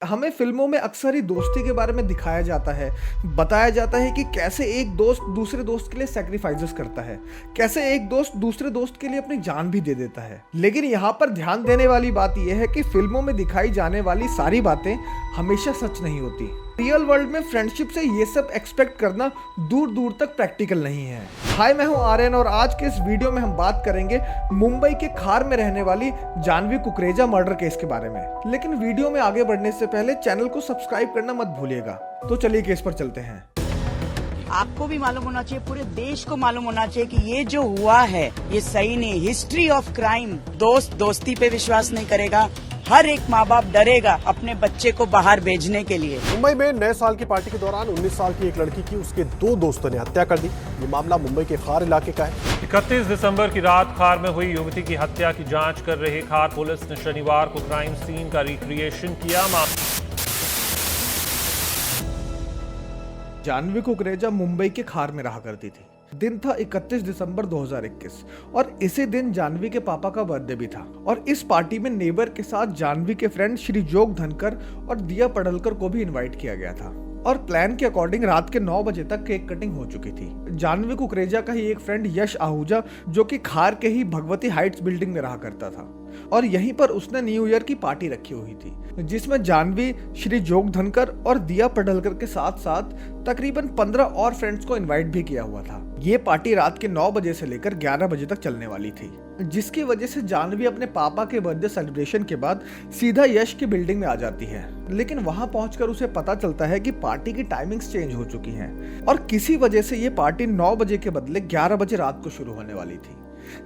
हमें फिल्मों में अक्सर ही दोस्ती के बारे में दिखाया जाता है, बताया जाता है कि कैसे एक दोस्त दूसरे दोस्त के लिए सैक्रिफाइसेस करता है, कैसे एक दोस्त दूसरे दोस्त के लिए अपनी जान भी दे देता है। लेकिन यहाँ पर ध्यान देने वाली बात यह है कि फिल्मों में दिखाई जाने वाली सारी बातें हमेशा सच नहीं होती। रियल वर्ल्ड में फ्रेंडशिप से ये सब एक्सपेक्ट करना दूर दूर तक प्रैक्टिकल नहीं है। हाय, मैं हूँ आर्यन और आज के इस वीडियो में हम बात करेंगे मुंबई के खार में रहने वाली जानवी कुकरेजा मर्डर केस के बारे में। लेकिन वीडियो में आगे बढ़ने से पहले चैनल को सब्सक्राइब करना मत भूलिएगा। तो चलिए केस पर चलते हैं। आपको भी मालूम होना चाहिए, पूरे देश को मालूम होना चाहिए कि ये जो हुआ है ये सही नहीं। History of crime. दोस्त दोस्ती पे विश्वास नहीं करेगा। हर एक माँ बाप डरेगा अपने बच्चे को बाहर भेजने के लिए। मुंबई में नए साल की पार्टी के दौरान 19 साल की एक लड़की की उसके दो दोस्तों ने हत्या कर दी। ये मामला मुंबई के खार इलाके का है। 31 दिसंबर की रात खार में हुई युवती की हत्या की जांच कर रही खार पुलिस ने शनिवार को क्राइम सीन का रिक्रिएशन किया। जानवी कुकरेजा मुंबई के खार में रहा करती थी। दिन था 31 दिसंबर 2021 और इसी दिन जानवी के पापा का बर्थडे भी था। और इस पार्टी में नेबर के साथ जानवी के फ्रेंड श्री जोग धनकर और दिया पडलकर को भी इनवाइट किया गया था। और प्लान के अकॉर्डिंग रात के 9 बजे तक केक कटिंग हो चुकी थी। जानवी कुकरेजा का ही एक फ्रेंड यश आहूजा, जो कि खार के ही भगवती हाइट्स बिल्डिंग में रहा करता था, और यहीं पर उसने न्यू ईयर की पार्टी रखी हुई थी, जिसमें जानवी, श्री जोग धनकर और दिया पडलकर के साथ साथ तकरीबन 15 और फ्रेंड्स को इनवाइट भी किया हुआ था। ये पार्टी रात के 9 बजे से लेकर 11 बजे तक चलने वाली थी, जिसकी वजह से जानवी अपने पापा के बर्थडे सेलिब्रेशन के बाद सीधा यश की बिल्डिंग में आ जाती है। लेकिन वहां पहुंचकर उसे पता चलता है कि पार्टी की टाइमिंग्स चेंज हो चुकी हैं और किसी वजह से ये पार्टी 9 बजे के बदले 11 बजे रात को शुरू होने वाली थी,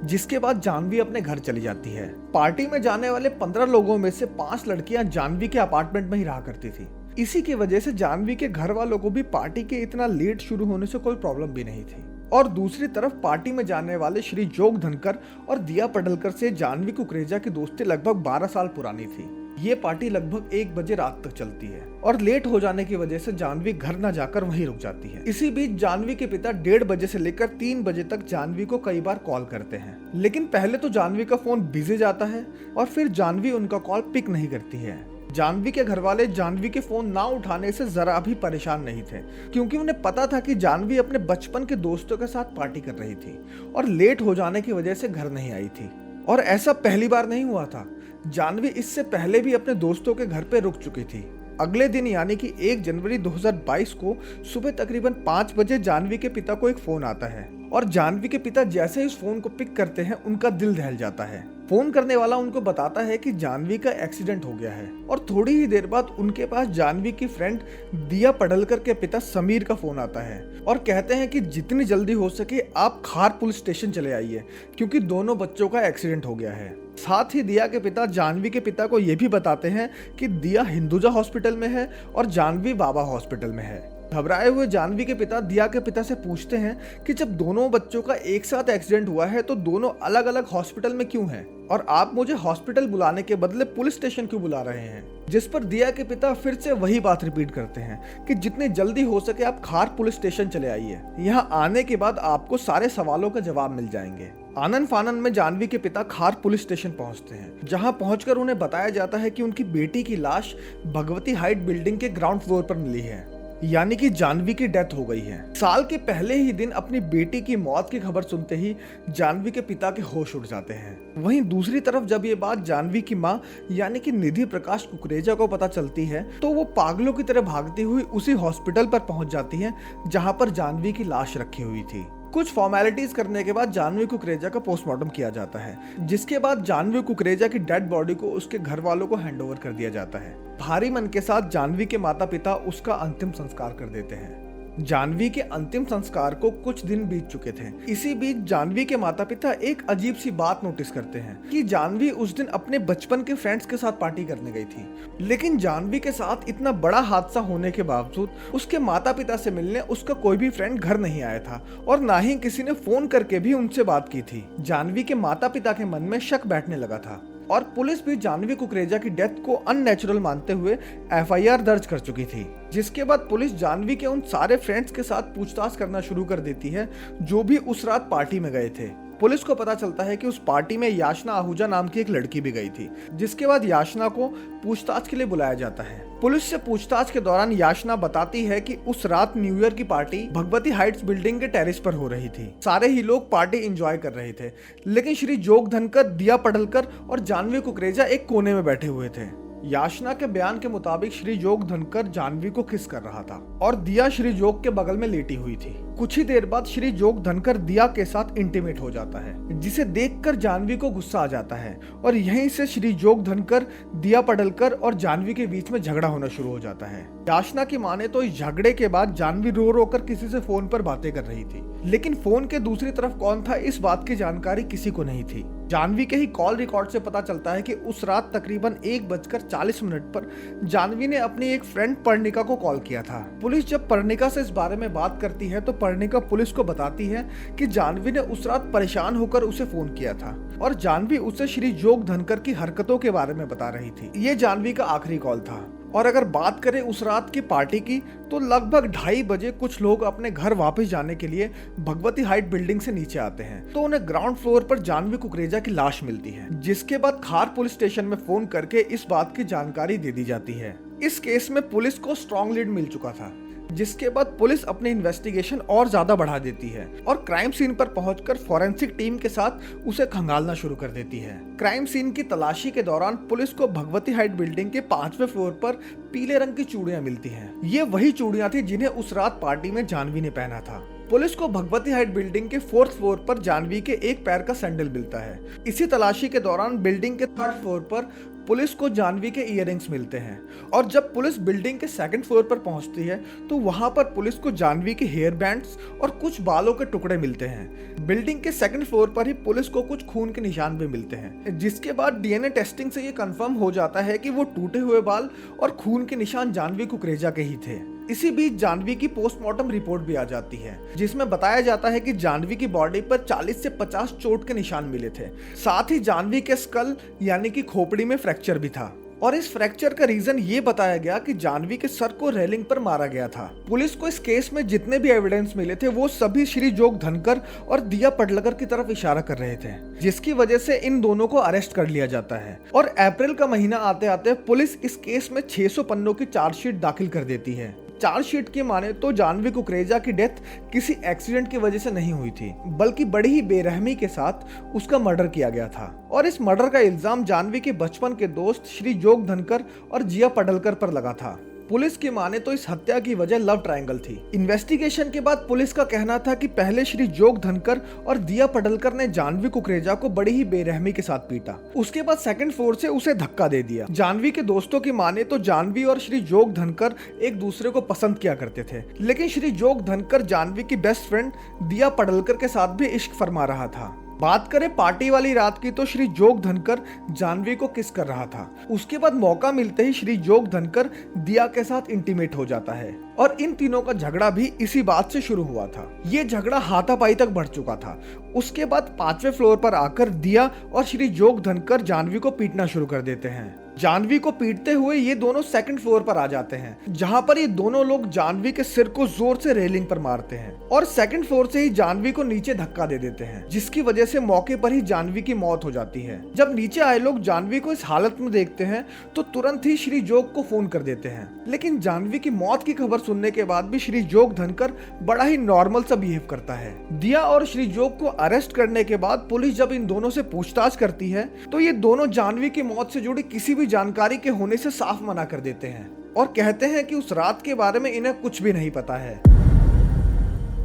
जिसके बाद जानवी अपने घर चली जाती है। पार्टी में जाने वाले 15 लोगों में से 5 लड़कियां जानवी के अपार्टमेंट में ही रहा करती थी। इसी की वजह से जानवी के घर वालों को भी पार्टी के इतना लेट शुरू होने से कोई प्रॉब्लम भी नहीं थी। और दूसरी तरफ पार्टी में जाने वाले श्री जोग धनकर और दिया पडलकर से जानवी कुकरेजा की दोस्ती लगभग 12 साल पुरानी थी। ये पार्टी लगभग 1 बजे रात तक चलती है और लेट हो जाने की वजह से जानवी घर न जाकर वहीं रुक जाती है। इसी बीच जानवी के पिता 1:30 बजे से लेकर 3 बजे तक जानवी को कई बार कॉल करते हैं, लेकिन पहले तो जानवी का फोन बिजी जाता है और फिर जानवी उनका कॉल पिक नहीं करती है। जानवी के घर वाले जानवी के फोन ना उठाने से जरा भी परेशान नहीं थे, क्योंकि उन्हें पता था कि जानवी अपने बचपन के दोस्तों के साथ पार्टी कर रही थी और लेट हो जाने की वजह से घर नहीं आई थी। और ऐसा पहली बार नहीं हुआ था। जानवी इससे पहले भी अपने दोस्तों के घर पे रुक चुकी थी। अगले दिन यानी कि 1 जनवरी 2022 को सुबह तकरीबन 5 बजे जानवी के पिता को एक फोन आता है और जानवी के पिता जैसे ही उस फोन को पिक करते हैं उनका दिल दहल जाता है। फोन करने वाला उनको बताता है कि जानवी का एक्सीडेंट हो गया है और थोड़ी ही देर बाद उनके पास जानवी की फ्रेंड दिया पडलकर के पिता समीर का फोन आता है और कहते हैं कि जितनी जल्दी हो सके आप खार पुलिस स्टेशन चले आइए, क्योंकि दोनों बच्चों का एक्सीडेंट हो गया है। साथ ही दिया के पिता जानवी के पिता को यह भी बताते हैं कि दिया हिंदुजा हॉस्पिटल में है और जानवी बाबा हॉस्पिटल में है। घबराए हुए जानवी के पिता दिया के पिता से पूछते हैं कि जब दोनों बच्चों का एक साथ एक्सीडेंट हुआ है तो दोनों अलग अलग हॉस्पिटल में क्यों हैं और आप मुझे हॉस्पिटल बुलाने के बदले पुलिस स्टेशन क्यों बुला रहे हैं। जिस पर दिया के पिता फिर से वही बात रिपीट करते हैं कि जितनी जल्दी हो सके आप खार पुलिस स्टेशन चले आइए। यहाँ आने के बाद आपको सारे सवालों का जवाब मिल जाएंगे। आनन फानन में जानवी के पिता खार पुलिस स्टेशन पहुंचते हैं, जहां पहुंचकर उन्हें बताया जाता है कि उनकी बेटी की लाश भगवती हाइट बिल्डिंग के ग्राउंड फ्लोर पर मिली है, यानी कि जानवी की डेथ हो गई है। साल के पहले ही दिन अपनी बेटी की मौत की खबर सुनते ही जानवी के पिता के होश उड़ जाते हैं। वहीं दूसरी तरफ जब ये बात जानवी की मां यानी कि निधि प्रकाश कुकरेजा को पता चलती है तो वो पागलों की तरह भागती हुई उसी हॉस्पिटल पर पहुंच जाती है जहां पर जानवी की लाश रखी हुई थी। कुछ फॉर्मेलिटीज करने के बाद जानवी कुकरेजा का पोस्टमार्टम किया जाता है, जिसके बाद जानवी कुकरेजा की डेड बॉडी को उसके घर वालों को हैंडओवर कर दिया जाता है। भारी मन के साथ जानवी के माता पिता उसका अंतिम संस्कार कर देते हैं। जानवी के अंतिम संस्कार को कुछ दिन बीत चुके थे। इसी बीच जानवी के माता पिता एक अजीब सी बात नोटिस करते हैं कि जानवी उस दिन अपने बचपन के फ्रेंड्स के साथ पार्टी करने गई थी, लेकिन जानवी के साथ इतना बड़ा हादसा होने के बावजूद उसके माता पिता से मिलने उसका कोई भी फ्रेंड घर नहीं आया था और ना ही किसी ने फोन करके भी उनसे बात की थी। जानवी के माता पिता के मन में शक बैठने लगा था और पुलिस भी जानवी कुकरेजा की डेथ को अननेचुरल मानते हुए एफआईआर दर्ज कर चुकी थी। जिसके बाद पुलिस जानवी के उन सारे फ्रेंड्स के साथ पूछताछ करना शुरू कर देती है जो भी उस रात पार्टी में गए थे। पुलिस को पता चलता है कि उस पार्टी में याचना आहूजा नाम की एक लड़की भी गई थी, जिसके बाद याचना को पूछताछ के लिए बुलाया जाता है। पुलिस से पूछताछ के दौरान याचना बताती है कि उस रात न्यू ईयर की पार्टी भगवती हाइट्स बिल्डिंग के टेरेस पर हो रही थी। सारे ही लोग पार्टी एंजॉय कर रहे थे, लेकिन श्री जोग धनकर, दिया पडलकर और जानवी कुकरेजा एक कोने में बैठे हुए थे। याचना के बयान के मुताबिक श्री जोग धनकर जानवी को किस कर रहा था और दिया श्री जोग के बगल में लेटी हुई थी। कुछ ही देर बाद श्री जोग धनकर दिया के साथ इंटीमेट हो जाता है, जिसे देखकर जानवी को गुस्सा आ जाता है और यहीं से श्री जोग धनकर, दिया पडलकर और जानवी के बीच में झगड़ा होना शुरू हो जाता है। याचना की माने तो इस झगड़े के बाद जानवी रो रो कर किसी से फोन पर बातें कर रही थी, लेकिन फोन के दूसरी तरफ कौन था इस बात की जानकारी किसी को नहीं थी। जानवी के ही कॉल रिकॉर्ड से पता चलता है कि उस रात तकरीबन 1:40 पर जानवी ने अपनी एक फ्रेंड पर्णिका को कॉल किया था। पुलिस जब पर्णिका से इस बारे में बात करती है तो पर्णिका पुलिस को बताती है कि जानवी ने उस रात परेशान होकर उसे फोन किया था और जानवी उसे श्री जोग धनकर की हरकतों के बारे में बता रही थी। ये जानवी का आखिरी कॉल था। और अगर बात करें उस रात की पार्टी की, तो लगभग 2:30 बजे कुछ लोग अपने घर वापस जाने के लिए भगवती हाइट बिल्डिंग से नीचे आते हैं, तो उन्हें ग्राउंड फ्लोर पर जानवी कुकरेजा की लाश मिलती है, जिसके बाद खार पुलिस स्टेशन में फोन करके इस बात की जानकारी दे दी जाती है। इस केस में पुलिस को स्ट्रॉन्ग लीड मिल चुका था, जिसके बाद पुलिस अपनी इन्वेस्टिगेशन और ज्यादा बढ़ा देती है और क्राइम सीन पर पहुंचकर फॉरेंसिक टीम के साथ उसे खंगालना शुरू कर देती है। क्राइम सीन की तलाशी के दौरान पुलिस को भगवती हाइट बिल्डिंग के 5वें फ्लोर पर पीले रंग की चूड़ियां मिलती हैं। ये वही चूड़ियां थी जिन्हें उस रात पार्टी में जानवी ने पहना था। पुलिस को भगवती हाइट बिल्डिंग के 4th फ्लोर पर जानवी के एक पैर का सैंडल मिलता है। इसी तलाशी के दौरान बिल्डिंग के 3rd फ्लोर पर पुलिस को जानवी के इयररिंग्स मिलते हैं और जब पुलिस बिल्डिंग के 2nd फ्लोर पर पहुंचती है तो वहां पर पुलिस को जानवी के हेयर बैंड्स और कुछ बालों के टुकड़े मिलते हैं। बिल्डिंग के 2nd फ्लोर पर ही पुलिस को कुछ खून के निशान भी मिलते हैं, जिसके बाद डीएनए टेस्टिंग से ये कंफर्म हो जाता है कि वो टूटे हुए बाल और खून के निशान जानवी कुकरेजा के ही थे। इसी बीच जानवी की पोस्टमार्टम रिपोर्ट भी आ जाती है, जिसमें बताया जाता है कि जानवी की बॉडी पर 40 से 50 चोट के निशान मिले थे। साथ ही जानवी के स्कल यानी कि खोपड़ी में फ्रैक्चर भी था और इस फ्रैक्चर का रीजन ये बताया गया कि जानवी के सर को रेलिंग पर मारा गया था। पुलिस को इस केस में जितने भी एविडेंस मिले थे वो सभी श्री जोग धनकर और दिया पडलकर की तरफ इशारा कर रहे थे, जिसकी वजह से इन दोनों को अरेस्ट कर लिया जाता है और अप्रैल का महीना आते आते पुलिस इस केस में 600 पन्नों की चार्जशीट दाखिल कर देती है। चार्जशीट की माने तो जानवी कुकरेजा की डेथ किसी एक्सीडेंट की वजह से नहीं हुई थी, बल्कि बड़ी ही बेरहमी के साथ उसका मर्डर किया गया था और इस मर्डर का इल्जाम जानवी के बचपन के दोस्त श्री जोग धनकर और जिया पडलकर पर लगा था। पुलिस की माने तो इस हत्या की वजह लव ट्रायंगल थी। इन्वेस्टिगेशन के बाद पुलिस का कहना था कि पहले श्री जोग धनकर और दिया पडलकर ने जानवी कुकरेजा को बड़ी ही बेरहमी के साथ पीटा, उसके बाद 2nd फ्लोर से उसे धक्का दे दिया। जानवी के दोस्तों की माने तो जानवी और श्री जोग धनकर एक दूसरे को पसंद किया करते थे, लेकिन श्री जोग धनकर जानवी की बेस्ट फ्रेंड दिया पडलकर के साथ भी इश्क फरमा रहा था। बात करें पार्टी वाली रात की तो श्री जोग धनकर जानवी को किस कर रहा था। उसके बाद मौका मिलते ही श्री जोग धनकर दिया के साथ इंटीमेट हो जाता है और इन तीनों का झगड़ा भी इसी बात से शुरू हुआ था। ये झगड़ा हाथापाई तक बढ़ चुका था। उसके बाद 5वें फ्लोर पर आकर दिया और श्री जोग धनकर जानवी को पीटना शुरू कर देते हैं। जानवी को पीटते हुए ये दोनों 2nd फ्लोर पर आ जाते हैं, जहां पर ये दोनों लोग जानवी के सिर को जोर से रेलिंग पर मारते हैं और 2nd फ्लोर से ही जानवी को नीचे धक्का दे देते हैं, जिसकी वजह से मौके पर ही जानवी की मौत हो जाती है। जब नीचे आए लोग जानवी को इस हालत में देखते हैं तो तुरंत ही श्री जोग को फोन कर देते हैं, लेकिन जानवी की मौत की खबर सुनने के बाद भी श्री जोग धनकर बड़ा ही नॉर्मल सा बिहेव करता है। दिया और श्री जोग को अरेस्ट करने के बाद पुलिस जब इन दोनों से पूछताछ करती है तो ये दोनों जानवी की मौत से जुड़ी किसी भी जानकारी के होने से साफ मना कर देते हैं और कहते हैं कि उस रात के बारे में इन्हें कुछ भी नहीं पता है।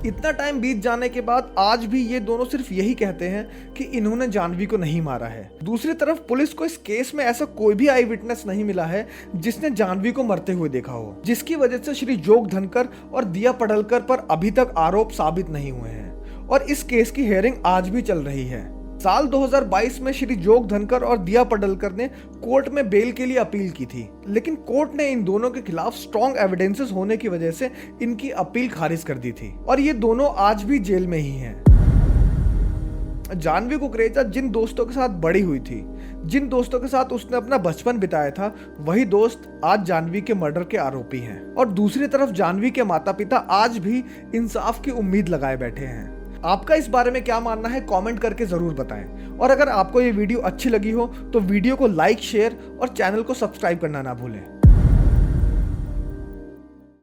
इतना टाइम बीत जाने के बाद आज भी ये दोनों सिर्फ यही कहते हैं कि इन्होंने जानवी को नहीं मारा है। दूसरी तरफ पुलिस को इस केस में ऐसा कोई भी आई विटनेस नहीं मिला है जिसने जानवी को मरते हुए देखा हो, जिसकी वजह से श्री जोग धनकर और दिया पडलकर पर अभी तक आरोप साबित नहीं हुए हैं और इस केस की हियरिंग आज भी चल रही है। साल 2022 में श्री जोग धनकर और दिया पडलकर ने कोर्ट में बेल के लिए अपील की थी, लेकिन कोर्ट ने इन दोनों के खिलाफ स्ट्रॉन्ग एविडेंसेस होने की वजह से इनकी अपील खारिज कर दी थी और ये दोनों आज भी जेल में ही हैं। जानवी कुकरेजा जिन दोस्तों के साथ बड़ी हुई थी, जिन दोस्तों के साथ उसने अपना बचपन बिताया था, वही दोस्त आज जानवी के मर्डर के आरोपी हैं और दूसरी तरफ जानवी के माता पिता आज भी इंसाफ की उम्मीद लगाए बैठे हैं। आपका इस बारे में क्या मानना है कमेंट करके जरूर बताएं। और अगर आपको ये वीडियो अच्छी लगी हो तो वीडियो को लाइक, शेयर और चैनल को सब्सक्राइब करना ना भूलें।